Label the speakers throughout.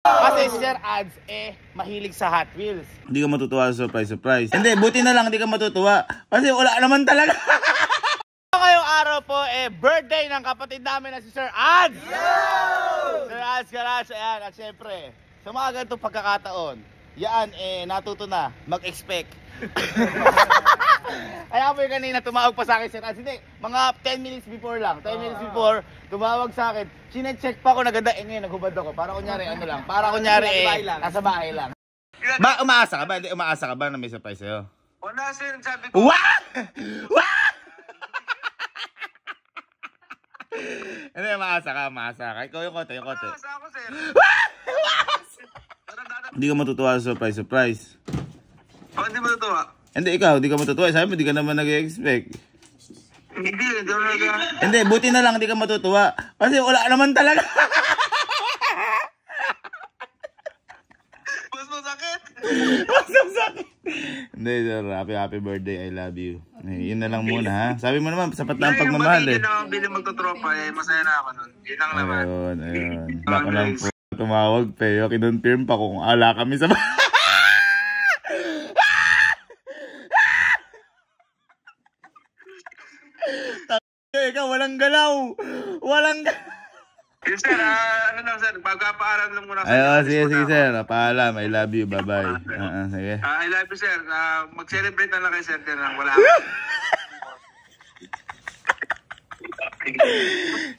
Speaker 1: Kasi Sir Ads, mahilig sa Hot Wheels.
Speaker 2: Hindi ka matutuwa sa surprise. Hindi, buti na lang hindi ka matutuwa. Kasi wala naman talaga.
Speaker 1: Ngayong araw po, birthday ng kapatid namin na si Sir Ads. Sir Ads Garage, ayan. At syempre, sa mga ganitong pagkakataon, yan, natuto na mag-expect. Kaya po yung kanina tumawag pa sa akin Sir Ads. Hindi, mga 10 minutes before lang. 10 minutes before, tumawag sa akin. Sinecheck pa ako na ganda. Ngayon, naghubad ako. Para kunyari, ano lang. Para kunyari, nasa bahay lang.
Speaker 2: Ba, umaasa ka ba? Hindi, umaasa ka ba na may surprise sa'yo?
Speaker 3: Wala, sir. Sabi ko.
Speaker 2: What? What? Hindi, umaasa ka. Ikaw yung kote.
Speaker 3: Umaasa ako, sir.
Speaker 2: Hindi ka matutuwa sa surprise.
Speaker 3: Bakit di matutuwa?
Speaker 2: Hindi, ikaw, hindi ka matutuwa. Sabi mo, hindi ka naman nag-expect.
Speaker 3: Hindi ako nag-
Speaker 2: Hindi, buti na lang hindi ka matutuwa. Kasi wala naman talaga.
Speaker 3: Mas masakit.
Speaker 2: Hindi, sir. Happy birthday. I love you. Yun na lang muna, ha? Sabi mo naman, sapat na ang pagmamahal,
Speaker 3: Hindi na ako bilang magtutropa, masaya na ako nun. Yun lang naman.
Speaker 2: Ayun. Baka lang po tumawag, pero kinonfirm pa kung ala kami sa... Ikaw, walang galaw.
Speaker 3: Yes, sir. Ano lang, sir. Pagpapaalam lang muna.
Speaker 2: Ayun, sige, sir. Paalam. I love you. Bye-bye. Sige.
Speaker 3: I love you, sir. Mag-celebrate na lang kay sir. Wala.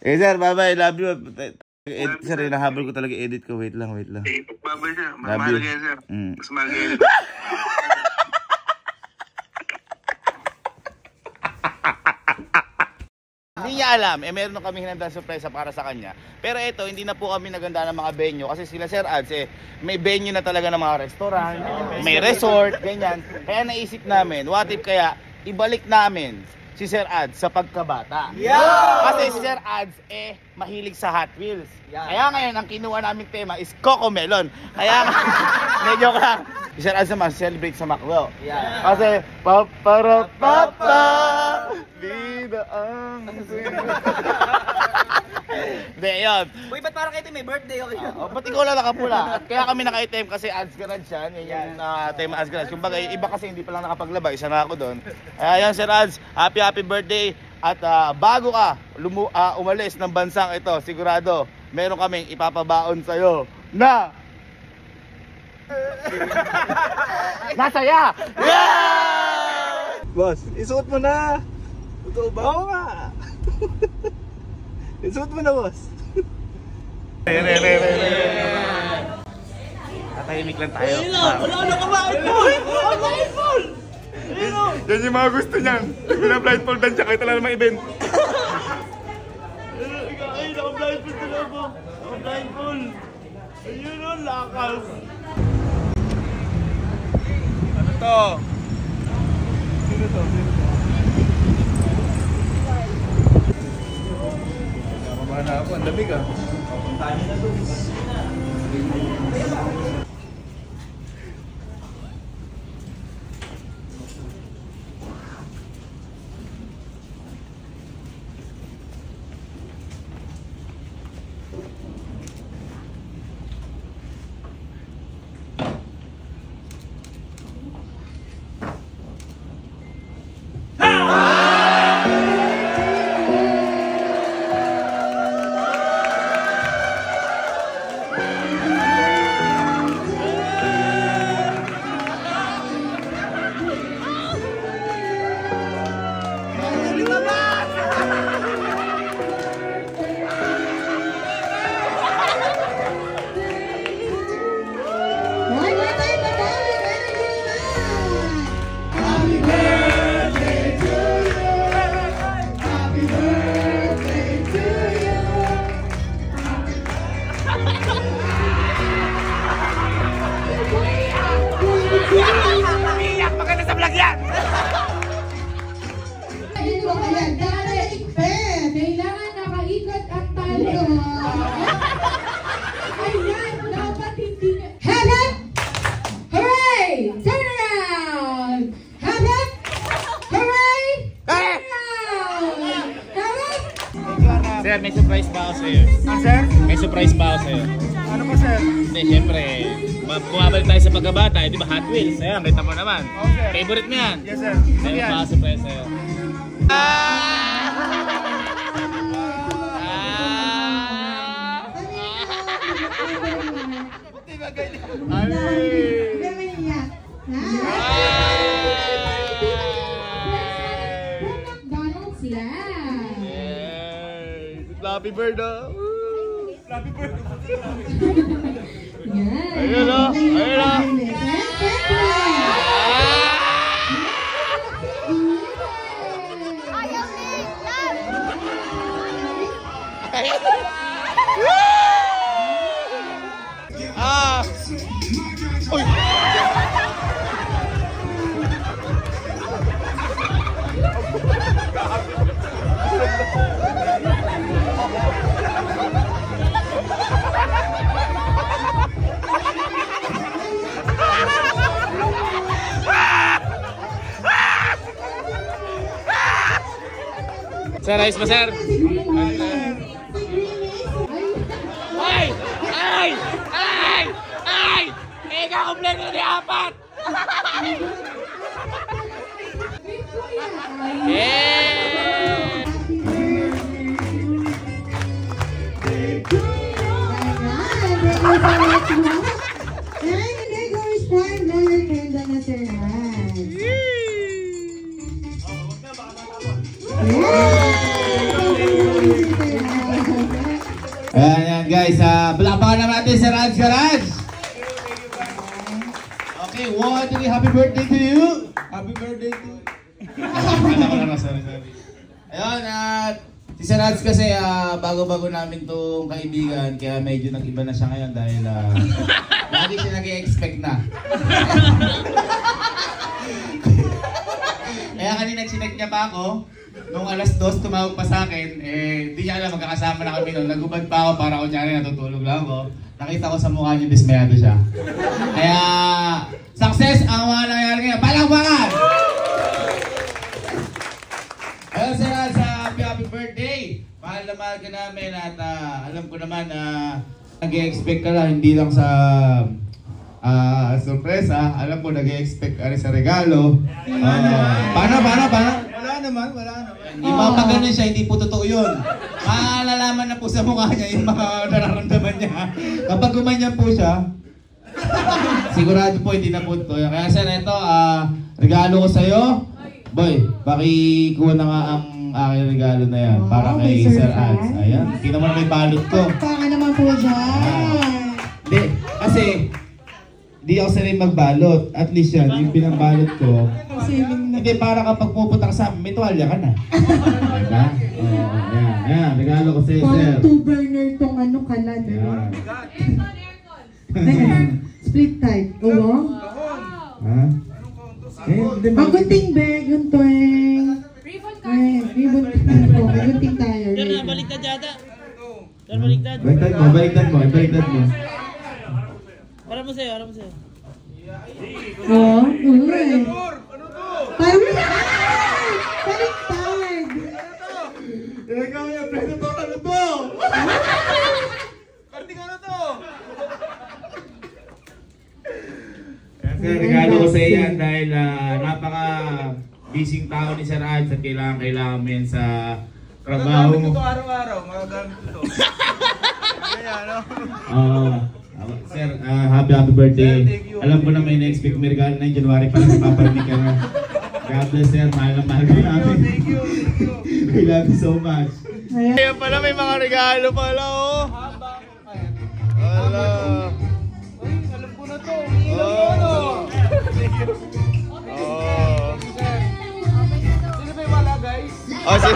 Speaker 2: Sir, bye-bye. I love you. Sir, hinahabol ko talaga edit ko. Wait lang.
Speaker 3: Bye-bye, sir.
Speaker 2: Love
Speaker 3: Mahal
Speaker 2: you.
Speaker 3: kayo, sir. Mas mahal kayo.
Speaker 1: Hindi niya alam, meron na kami hinandang surpresa para sa kanya. Pero ito, hindi na po kami naganda ng mga venue kasi sila Sir Ads, may venue na talaga ng mga restaurant, may resort, ganyan. Kaya naisip namin, what if kaya ibalik namin si Sir Ads sa pagkabata. Kasi si Sir Ads, mahilig sa Hot Wheels. Kaya ngayon, ang kinuha naming tema is Coco Melon. Kaya medyo ka. Si Sir Ads naman, celebrate sa Macdo. Kasi, paparapapa, bida ang hindi, yun.
Speaker 4: Uy, ba't parang kayo may birthday? Okay.
Speaker 1: Ba't ikaw lang nakapula? Kaya kami naka-item kasi Ads Garage yan. Yan yung tema Ads Garage. Kung bagay, iba kasi hindi pa lang nakapaglaba. Isa na ako doon. Kaya yan, Sir Ads. Happy birthday. At bago ka umalis ng bansang ito, sigurado, meron kaming ipapabaon sa'yo na nasaya! Yeah!
Speaker 2: Boss, isuot mo na. Totoo ba? Oo nga. Isuot mo na, boss. Tatahimik lang tayo.
Speaker 4: Wala na kamain mo! Kamain mo!
Speaker 2: Yan yung mga gusto niyan. Pina-blindfoldan siya kahit wala namang event.
Speaker 4: Ay, naka-blindfold na ako. Naka-blindfold. Ayun o, lakas.
Speaker 2: Ano to? Sino to? Nakamahan na ako. Ang lamig ah. Puntahan niyo na to.
Speaker 5: Kailangan nakaikot ang talo. Ayan, dapat hindi na... Heaven! Hooray! Turn around! Heaven! Hooray! Turn around! Heaven!
Speaker 1: Sir, may surprise ba ako sa'yo?
Speaker 2: Sir?
Speaker 1: May surprise ba ako sa'yo?
Speaker 2: Ano pa, sir?
Speaker 1: Hindi, syempre, bumabalik tayo sa pagkabata, di ba Hot Wheels? Ayan, kita mo naman. Favorite mo yan?
Speaker 4: Yes, sir.
Speaker 1: Meron pa surprise sa'yo.
Speaker 5: McDonald's lang.
Speaker 1: Flappy Bird, oh.
Speaker 4: Flappy Bird.
Speaker 5: Yan.
Speaker 1: Ayun, oh. Ayun, oh. Ah! Uy! Sir, ayos ba, sir? Ay! Ay! Ay! Ay! Ika-kompleto ni apat! Yeah!
Speaker 2: Ayan guys, palakpakan naman natin sa Raj Garage. Okay, 1, 2, happy birthday to you. Happy birthday to you. Sorry. Ayun, si Sir Raj kasi bago-bago namin tong kaibigan, kaya medyo nag-iba na siya ngayon dahil lagi siya nag-i-expect na. Kaya kanina chinek niya pa ako. Nung alas 2, tumawag pa sa akin, di niya alam, magkakasama na kami noon. Nagubad pa ako para kunyari natutulog lang ako. Nakita ko sa mukha niya, dismayado siya. Kaya, success ang mga nangyari ngayon. Palakpakan! Ayun sir, sa happy birthday! Mahal na mahal ka namin at alam ko naman na nag-i-expect ka lang, hindi lang sa sorpresa. Alam ko, nag-i-expect ka rin sa regalo. Paano?
Speaker 4: Wala naman.
Speaker 2: Yung mga pag ganun siya, hindi po totoo yun. Malalaman na po sa mukha niya yung mga nararamdaman niya. Kapag gumanyan po siya, sigurado po hindi na po ito. Kaya sir, ito, regalo ko sa'yo. Boy, pakikuha na nga ang aking regalo na yan. Para kay Sir Ads. Ayan, tingnan mo na may balot ko.
Speaker 5: Baka naman po dyan.
Speaker 2: Hindi, kasi di ako sanay magbalot. At least yan, yung pinambalot ko. Hindi, para kapag pupunta ka sa amin, may tuwalya ka na. Diba? Oo, yan. Regalo ko sa'yo, sir.
Speaker 5: Parang 2-burner tong kalan. Split type. Oo.
Speaker 2: Ha?
Speaker 5: Ang gunting bag, gunting. Ribbon ko. May gunting tayo.
Speaker 6: Baliktad yata. Sir, baliktad.
Speaker 2: Baliktad mo.
Speaker 6: Para mo sa'yo.
Speaker 5: Oo. Uy. Parang baliktad.
Speaker 2: Ikaw niya, Predator, ano to?
Speaker 4: Karting ano to?
Speaker 2: Sir, regalo ko sa iyan dahil napaka-busy tao ni Sir Ads at kailangan mo yan sa trabaho mo.
Speaker 4: Magagamit ito araw-araw. Magagamit ito. Kaya no?
Speaker 2: Sir, happy birthday.
Speaker 4: Sir, thank you.
Speaker 2: Alam ko na may na-expect may regalo na yung January pa lang paparinig ka na. God bless sir, mahal ka namin.
Speaker 4: Thank you.
Speaker 2: We love you so much.
Speaker 1: Kaya pala may mga regalo pala, oh. Wala.
Speaker 4: Ay, alam ko na to. Iilang mo ano?
Speaker 1: Oh.
Speaker 4: Sino ba yung wala guys?
Speaker 1: Oh, si...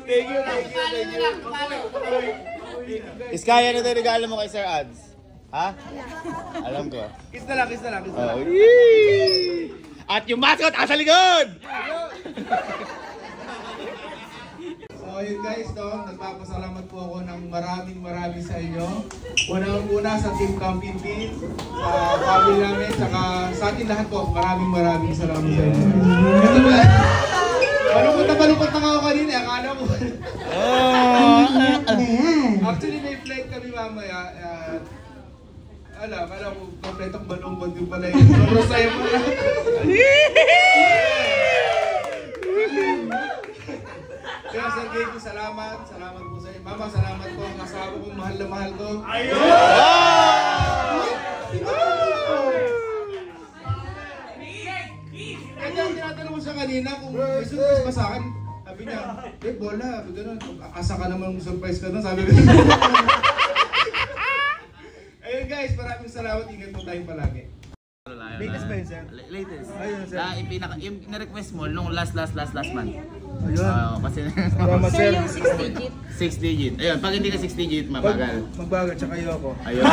Speaker 4: Thank you.
Speaker 1: Iskaya na tayo regalo mo kay Sir Ads. Ha? Alam ko.
Speaker 4: Kiss na lang.
Speaker 1: Oh, yee! At yung mascot, asa likod!
Speaker 7: So yun guys, nagpapasalamat po ako ng maraming sa inyo. Unang-una sa Team Camping Team, sa family namin, saka sa atin lahat po, maraming salamat sa inyo. Ito ba? Malungkot na ako kanina. Akala ko.
Speaker 5: Iyak na yan.
Speaker 7: Actually, may flight kami mamaya. Akala ko kompletong malungkot yung pala yun. Sobrang saya mo lang. Kaya Sir Gaby, salamat. Salamat po sa iyo. Mama, salamat po. Ang asawa kong mahal na mahal ko. Kaya tinatanong mo siya kanina kung may surprise ba sa akin. Sabi niya, bola. Gano'n. Asa ka naman surprise ka na. Sabi ko. Ayun guys, maraming salamat. Ingat po tayong palagi.
Speaker 4: Latest ba yun, sir?
Speaker 1: Latest.
Speaker 4: Ayun, sir.
Speaker 1: Yung na-request mo nung last month.
Speaker 4: Ayun.
Speaker 1: Kasi
Speaker 4: Salamat, sir.
Speaker 1: 6 digit. Ayun, pag hindi ka 6 digit, mabagal.
Speaker 4: Magbagal, tsaka ayoko.
Speaker 1: Ayun.